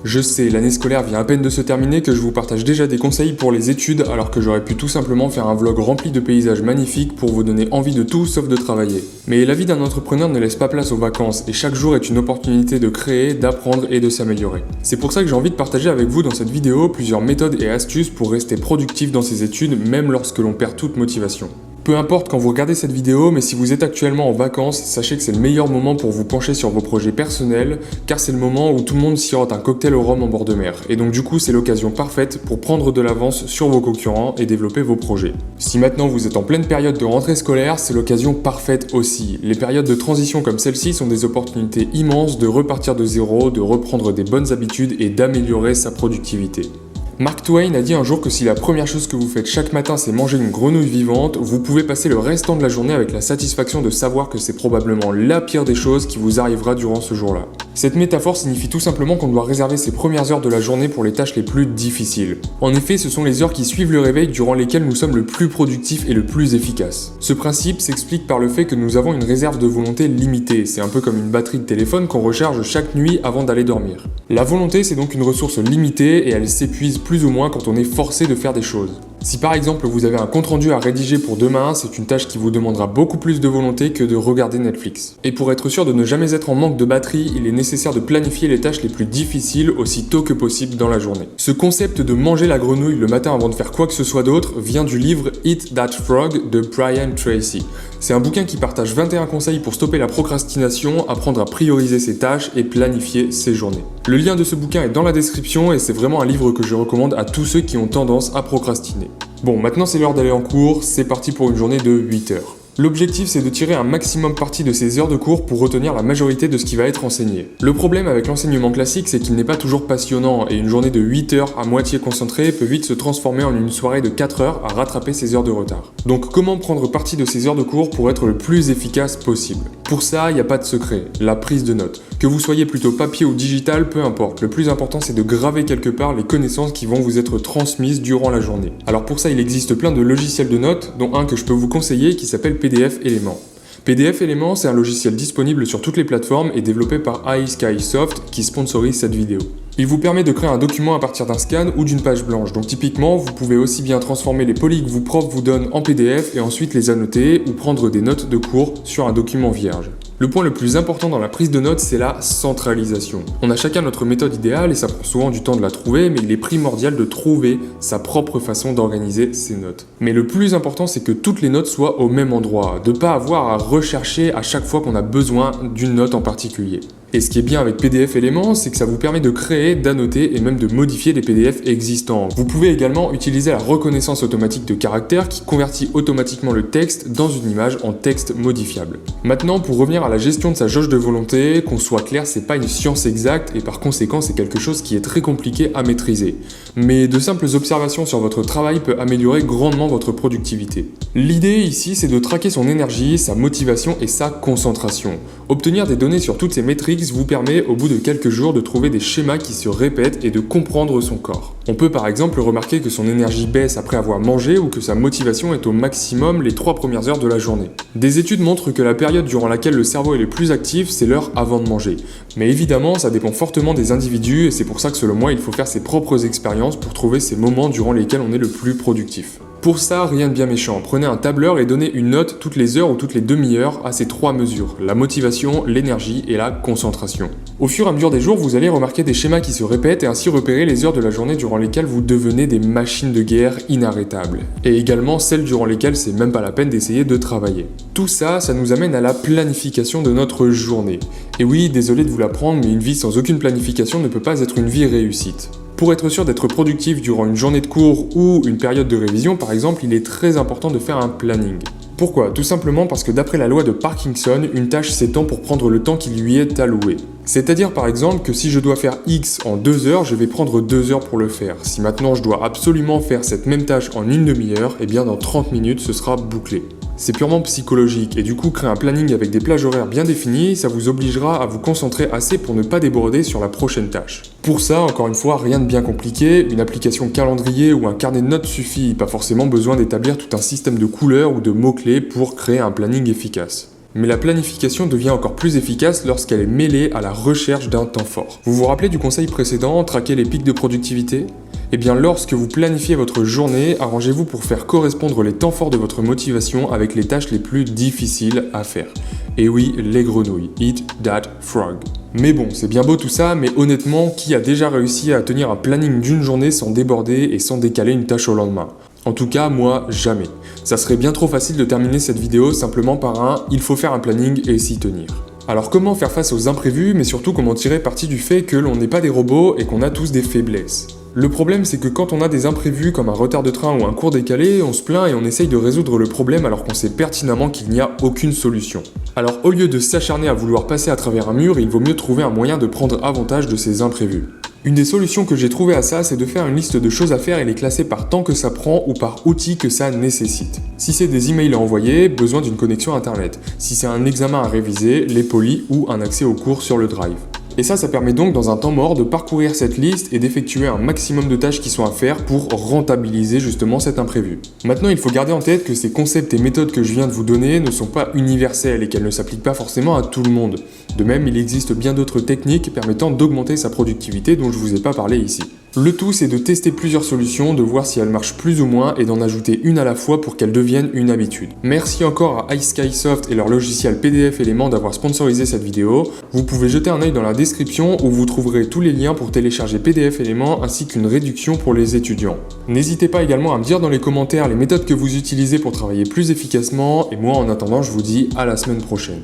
Je sais, l'année scolaire vient à peine de se terminer que je vous partage déjà des conseils pour les études alors que j'aurais pu tout simplement faire un vlog rempli de paysages magnifiques pour vous donner envie de tout sauf de travailler. Mais la vie d'un entrepreneur ne laisse pas place aux vacances et chaque jour est une opportunité de créer, d'apprendre et de s'améliorer. C'est pour ça que j'ai envie de partager avec vous dans cette vidéo plusieurs méthodes et astuces pour rester productif dans ses études même lorsque l'on perd toute motivation. Peu importe quand vous regardez cette vidéo, mais si vous êtes actuellement en vacances, sachez que c'est le meilleur moment pour vous pencher sur vos projets personnels, car c'est le moment où tout le monde sirote un cocktail au rhum en bord de mer. Et donc du coup, c'est l'occasion parfaite pour prendre de l'avance sur vos concurrents et développer vos projets. Si maintenant vous êtes en pleine période de rentrée scolaire, c'est l'occasion parfaite aussi. Les périodes de transition comme celle-ci sont des opportunités immenses de repartir de zéro, de reprendre des bonnes habitudes et d'améliorer sa productivité. Mark Twain a dit un jour que si la première chose que vous faites chaque matin c'est manger une grenouille vivante, vous pouvez passer le restant de la journée avec la satisfaction de savoir que c'est probablement la pire des choses qui vous arrivera durant ce jour-là. Cette métaphore signifie tout simplement qu'on doit réserver ses premières heures de la journée pour les tâches les plus difficiles. En effet, ce sont les heures qui suivent le réveil durant lesquelles nous sommes le plus productifs et le plus efficaces. Ce principe s'explique par le fait que nous avons une réserve de volonté limitée, c'est un peu comme une batterie de téléphone qu'on recharge chaque nuit avant d'aller dormir. La volonté c'est donc une ressource limitée et elle s'épuise plus ou moins quand on est forcé de faire des choses. Si par exemple vous avez un compte-rendu à rédiger pour demain, c'est une tâche qui vous demandera beaucoup plus de volonté que de regarder Netflix. Et pour être sûr de ne jamais être en manque de batterie, il est nécessaire de planifier les tâches les plus difficiles aussi tôt que possible dans la journée. Ce concept de manger la grenouille le matin avant de faire quoi que ce soit d'autre vient du livre Eat That Frog de Brian Tracy. C'est un bouquin qui partage 21 conseils pour stopper la procrastination, apprendre à prioriser ses tâches et planifier ses journées. Le lien de ce bouquin est dans la description et c'est vraiment un livre que je recommande à tous ceux qui ont tendance à procrastiner. Bon, maintenant c'est l'heure d'aller en cours, c'est parti pour une journée de 8 heures. L'objectif c'est de tirer un maximum parti de ces heures de cours pour retenir la majorité de ce qui va être enseigné. Le problème avec l'enseignement classique c'est qu'il n'est pas toujours passionnant et une journée de 8 heures à moitié concentrée peut vite se transformer en une soirée de 4 heures à rattraper ses heures de retard. Donc comment prendre parti de ces heures de cours pour être le plus efficace possible? Pour ça, il n'y a pas de secret, la prise de notes. Que vous soyez plutôt papier ou digital, peu importe. Le plus important c'est de graver quelque part les connaissances qui vont vous être transmises durant la journée. Alors pour ça il existe plein de logiciels de notes, dont un que je peux vous conseiller qui s'appelle PDF Element. PDF Element, c'est un logiciel disponible sur toutes les plateformes et développé par iSkySoft qui sponsorise cette vidéo. Il vous permet de créer un document à partir d'un scan ou d'une page blanche, donc typiquement vous pouvez aussi bien transformer les polis que vos profs vous donnent en PDF et ensuite les annoter ou prendre des notes de cours sur un document vierge. Le point le plus important dans la prise de notes, c'est la centralisation. On a chacun notre méthode idéale et ça prend souvent du temps de la trouver, mais il est primordial de trouver sa propre façon d'organiser ses notes. Mais le plus important, c'est que toutes les notes soient au même endroit, de ne pas avoir à rechercher à chaque fois qu'on a besoin d'une note en particulier. Et ce qui est bien avec PDF Element, c'est que ça vous permet de créer, d'annoter et même de modifier les PDF existants. Vous pouvez également utiliser la reconnaissance automatique de caractères qui convertit automatiquement le texte dans une image en texte modifiable. Maintenant, pour revenir à la gestion de sa jauge de volonté, qu'on soit clair, c'est pas une science exacte et par conséquent, c'est quelque chose qui est très compliqué à maîtriser. Mais de simples observations sur votre travail peut améliorer grandement votre productivité. L'idée ici, c'est de traquer son énergie, sa motivation et sa concentration. Obtenir des données sur toutes ces métriques vous permet au bout de quelques jours de trouver des schémas qui se répètent et de comprendre son corps. On peut par exemple remarquer que son énergie baisse après avoir mangé ou que sa motivation est au maximum les 3 premières heures de la journée. Des études montrent que la période durant laquelle le cerveau est le plus actif, c'est l'heure avant de manger. Mais évidemment, ça dépend fortement des individus et c'est pour ça que selon moi, il faut faire ses propres expériences pour trouver ces moments durant lesquels on est le plus productif. Pour ça, rien de bien méchant, prenez un tableur et donnez une note toutes les heures ou toutes les demi-heures à ces 3 mesures, la motivation, l'énergie et la concentration. Au fur et à mesure des jours, vous allez remarquer des schémas qui se répètent et ainsi repérer les heures de la journée durant lesquelles vous devenez des machines de guerre inarrêtables. Et également celles durant lesquelles c'est même pas la peine d'essayer de travailler. Tout ça, ça nous amène à la planification de notre journée. Et oui, désolé de vous l'apprendre, mais une vie sans aucune planification ne peut pas être une vie réussite. Pour être sûr d'être productif durant une journée de cours ou une période de révision par exemple, il est très important de faire un planning. Pourquoi? Tout simplement parce que d'après la loi de Parkinson, une tâche s'étend pour prendre le temps qui lui est alloué. C'est-à-dire par exemple que si je dois faire X en 2 heures, je vais prendre 2 heures pour le faire. Si maintenant je dois absolument faire cette même tâche en une demi-heure, eh bien dans 30 minutes ce sera bouclé. C'est purement psychologique et du coup créer un planning avec des plages horaires bien définies, ça vous obligera à vous concentrer assez pour ne pas déborder sur la prochaine tâche. Pour ça, encore une fois, rien de bien compliqué, une application calendrier ou un carnet de notes suffit, pas forcément besoin d'établir tout un système de couleurs ou de mots-clés pour créer un planning efficace. Mais la planification devient encore plus efficace lorsqu'elle est mêlée à la recherche d'un temps fort. Vous vous rappelez du conseil précédent, traquer les pics de productivité ? Eh bien, lorsque vous planifiez votre journée, arrangez-vous pour faire correspondre les temps forts de votre motivation avec les tâches les plus difficiles à faire. Et oui, les grenouilles. Eat that frog. Mais bon, c'est bien beau tout ça, mais honnêtement, qui a déjà réussi à tenir un planning d'une journée sans déborder et sans décaler une tâche au lendemain ? En tout cas, moi, jamais. Ça serait bien trop facile de terminer cette vidéo simplement par un « il faut faire un planning et s'y tenir ». Alors comment faire face aux imprévus, mais surtout comment tirer parti du fait que l'on n'est pas des robots et qu'on a tous des faiblesses ? Le problème, c'est que quand on a des imprévus comme un retard de train ou un cours décalé, on se plaint et on essaye de résoudre le problème alors qu'on sait pertinemment qu'il n'y a aucune solution. Alors au lieu de s'acharner à vouloir passer à travers un mur, il vaut mieux trouver un moyen de prendre avantage de ces imprévus. Une des solutions que j'ai trouvées à ça, c'est de faire une liste de choses à faire et les classer par temps que ça prend ou par outil que ça nécessite. Si c'est des emails à envoyer, besoin d'une connexion internet. Si c'est un examen à réviser, les polis ou un accès aux cours sur le drive. Et ça permet donc dans un temps mort de parcourir cette liste et d'effectuer un maximum de tâches qui sont à faire pour rentabiliser justement cet imprévu. Maintenant, il faut garder en tête que ces concepts et méthodes que je viens de vous donner ne sont pas universels et qu'elles ne s'appliquent pas forcément à tout le monde. De même, il existe bien d'autres techniques permettant d'augmenter sa productivité dont je ne vous ai pas parlé ici. Le tout, c'est de tester plusieurs solutions, de voir si elles marchent plus ou moins et d'en ajouter une à la fois pour qu'elles deviennent une habitude. Merci encore à iSkySoft et leur logiciel PDF Element d'avoir sponsorisé cette vidéo. Vous pouvez jeter un œil dans la description où vous trouverez tous les liens pour télécharger PDF Element ainsi qu'une réduction pour les étudiants. N'hésitez pas également à me dire dans les commentaires les méthodes que vous utilisez pour travailler plus efficacement et moi en attendant je vous dis à la semaine prochaine.